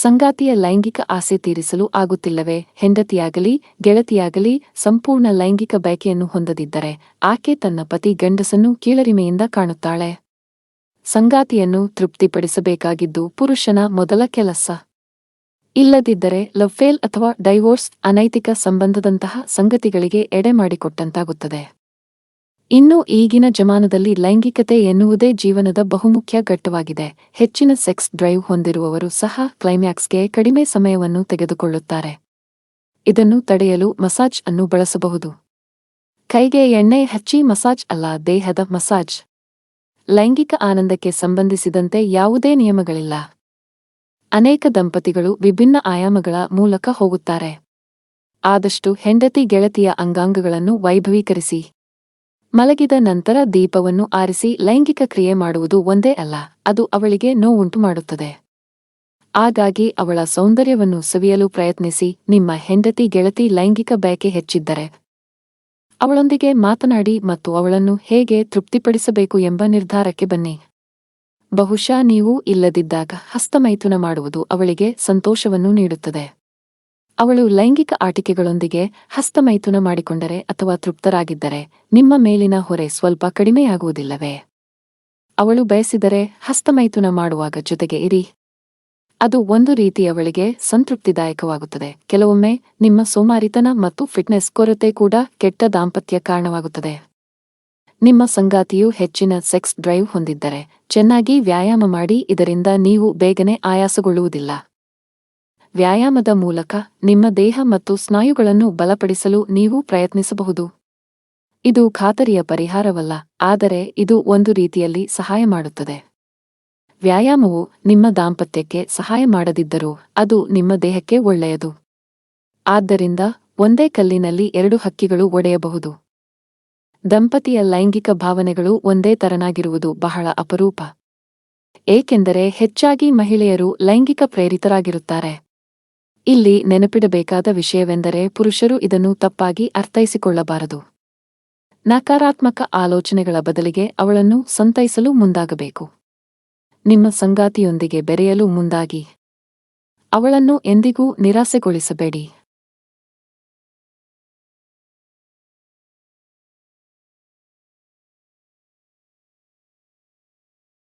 ಸಂಗಾತಿಯ ಲೈಂಗಿಕ ಆಸೆ ತೀರಿಸಲು ಆಗುತ್ತಿಲ್ಲವೇ? ಹೆಂಡತಿಯಾಗಲಿ ಗೆಳತಿಯಾಗಲಿ ಸಂಪೂರ್ಣ ಲೈಂಗಿಕ ಬಯಕೆಯನ್ನು ಹೊಂದದಿದ್ದರೆ ಆಕೆ ತನ್ನ ಪತಿ ಗಂಡಸನ್ನು ಕೀಳರಿಮೆಯಿಂದ ಕಾಣುತ್ತಾಳೆ. ಸಂಗಾತಿಯನ್ನು ತೃಪ್ತಿಪಡಿಸಬೇಕಾಗಿದ್ದು ಪುರುಷನ ಮೊದಲ ಕೆಲಸ. ಇಲ್ಲದಿದ್ದರೆ ಲವ್ಫೇಲ್ ಅಥವಾ ಡೈವೋರ್ಸ್, ಅನೈತಿಕ ಸಂಬಂಧದಂತಹ ಸಂಗತಿಗಳಿಗೆ ಎಡೆ ಮಾಡಿಕೊಟ್ಟಂತಾಗುತ್ತದೆ. ಇನ್ನು ಈಗಿನ ಜಮಾನದಲ್ಲಿ ಲೈಂಗಿಕತೆ ಎನ್ನುವುದೇ ಜೀವನದ ಬಹುಮುಖ್ಯ ಘಟ್ಟವಾಗಿದೆ. ಹೆಚ್ಚಿನ ಸೆಕ್ಸ್ ಡ್ರೈವ್ ಹೊಂದಿರುವವರು ಸಹ ಕ್ಲೈಮ್ಯಾಕ್ಸ್ಗೆ ಕಡಿಮೆ ಸಮಯವನ್ನು ತೆಗೆದುಕೊಳ್ಳುತ್ತಾರೆ. ಇದನ್ನು ತಡೆಯಲು ಮಸಾಜ್ ಅನ್ನು ಬಳಸಬಹುದು. ಕೈಗೆ ಎಣ್ಣೆ ಹಚ್ಚಿ ಮಸಾಜ್ ಅಲ್ಲ, ದೇಹದ ಮಸಾಜ್. ಲೈಂಗಿಕ ಆನಂದಕ್ಕೆ ಸಂಬಂಧಿಸಿದಂತೆ ಯಾವುದೇ ನಿಯಮಗಳಿಲ್ಲ. ಅನೇಕ ದಂಪತಿಗಳು ವಿಭಿನ್ನ ಆಯಾಮಗಳ ಮೂಲಕ ಹೋಗುತ್ತಾರೆ. ಆದಷ್ಟು ಹೆಂಡತಿ ಗೆಳತಿಯ ಅಂಗಾಂಗಗಳನ್ನು ವೈಭವೀಕರಿಸಿ. ಮಲಗಿದ ನಂತರ ದೀಪವನ್ನು ಆರಿಸಿ ಲೈಂಗಿಕ ಕ್ರಿಯೆ ಮಾಡುವುದು ಒಂದೇ ಅಲ್ಲ, ಅದು ಅವಳಿಗೆ ನೋವುಂಟು ಮಾಡುತ್ತದೆ. ಹಾಗಾಗಿ ಅವಳ ಸೌಂದರ್ಯವನ್ನು ಸವಿಯಲು ಪ್ರಯತ್ನಿಸಿ. ನಿಮ್ಮ ಹೆಂಡತಿ ಗೆಳತಿ ಲೈಂಗಿಕ ಬಯಕೆ ಹೆಚ್ಚಿದ್ದರೆ ಅವಳೊಂದಿಗೆ ಮಾತನಾಡಿ ಮತ್ತು ಅವಳನ್ನು ಹೇಗೆ ತೃಪ್ತಿಪಡಿಸಬೇಕು ಎಂಬ ನಿರ್ಧಾರಕ್ಕೆ ಬನ್ನಿ. ಬಹುಶಃ ನೀವು ಇಲ್ಲದಿದ್ದಾಗ ಹಸ್ತಮೈಥುನ ಮಾಡುವುದು ಅವಳಿಗೆ ಸಂತೋಷವನ್ನು ನೀಡುತ್ತದೆ. ಅವಳು ಲೈಂಗಿಕ ಆಟಿಕೆಗಳೊಂದಿಗೆ ಹಸ್ತಮೈಥುನ ಮಾಡಿಕೊಂಡರೆ ಅಥವಾ ತೃಪ್ತರಾಗಿದ್ದರೆ ನಿಮ್ಮ ಮೇಲಿನ ಹೊರೆ ಸ್ವಲ್ಪ ಕಡಿಮೆಯಾಗುವುದಿಲ್ಲವೇ? ಅವಳು ಬಯಸಿದರೆ ಹಸ್ತಮೈಥುನ ಮಾಡುವಾಗ ಜೊತೆಗೆ ಇರಿ. ಅದು ಒಂದು ರೀತಿ ಅವಳಿಗೆ ಸಂತೃಪ್ತಿದಾಯಕವಾಗುತ್ತದೆ. ಕೆಲವೊಮ್ಮೆ ನಿಮ್ಮ ಸೋಮಾರಿತನ ಮತ್ತು ಫಿಟ್ನೆಸ್ ಕೊರತೆ ಕೂಡ ಕೆಟ್ಟ ದಾಂಪತ್ಯ ಕಾರಣವಾಗುತ್ತದೆ. ನಿಮ್ಮ ಸಂಗಾತಿಯು ಹೆಚ್ಚಿನ ಸೆಕ್ಸ್ ಡ್ರೈವ್ ಹೊಂದಿದ್ದರೆ ಚೆನ್ನಾಗಿ ವ್ಯಾಯಾಮ ಮಾಡಿ. ಇದರಿಂದ ನೀವು ಬೇಗನೆ ಆಯಾಸಗೊಳ್ಳುವುದಿಲ್ಲ. ವ್ಯಾಯಾಮದ ಮೂಲಕ ನಿಮ್ಮ ದೇಹ ಮತ್ತು ಸ್ನಾಯುಗಳನ್ನು ಬಲಪಡಿಸಲು ನೀವು ಪ್ರಯತ್ನಿಸಬಹುದು. ಇದು ಖಾತರಿಯ ಪರಿಹಾರವಲ್ಲ, ಆದರೆ ಇದು ಒಂದು ರೀತಿಯಲ್ಲಿ ಸಹಾಯ ಮಾಡುತ್ತದೆ. ವ್ಯಾಯಾಮವು ನಿಮ್ಮ ದಾಂಪತ್ಯಕ್ಕೆ ಸಹಾಯ ಮಾಡದಿದ್ದರೂ ಅದು ನಿಮ್ಮ ದೇಹಕ್ಕೆ ಒಳ್ಳೆಯದು. ಆದ್ದರಿಂದ ಒಂದೇ ಕಲ್ಲಿನಲ್ಲಿ ಎರಡು ಹಕ್ಕಿಗಳು ಒಡೆಯಬಹುದು. ದಂಪತಿಯ ಲೈಂಗಿಕ ಭಾವನೆಗಳು ಒಂದೇ ತರನಾಗಿರುವುದು ಬಹಳ ಅಪರೂಪ. ಏಕೆಂದರೆ ಹೆಚ್ಚಾಗಿ ಮಹಿಳೆಯರು ಲೈಂಗಿಕ ಪ್ರೇರಿತರಾಗಿರುತ್ತಾರೆ. ಇಲ್ಲಿ ನೆನಪಿಡಬೇಕಾದ ವಿಷಯವೆಂದರೆ ಪುರುಷರು ಇದನ್ನು ತಪ್ಪಾಗಿ ಅರ್ಥೈಸಿಕೊಳ್ಳಬಾರದು. ನಕಾರಾತ್ಮಕ ಆಲೋಚನೆಗಳ ಬದಲಿಗೆ ಅವಳನ್ನು ಸಂತೈಸಲು ಮುಂದಾಗಬೇಕು. ನಿಮ್ಮ ಸಂಗಾತಿಯೊಂದಿಗೆ ಬೆರೆಯಲು ಮುಂದಾಗಿ. ಅವಳನ್ನು ಎಂದಿಗೂ ನಿರಾಸೆಗೊಳಿಸಬೇಡಿ.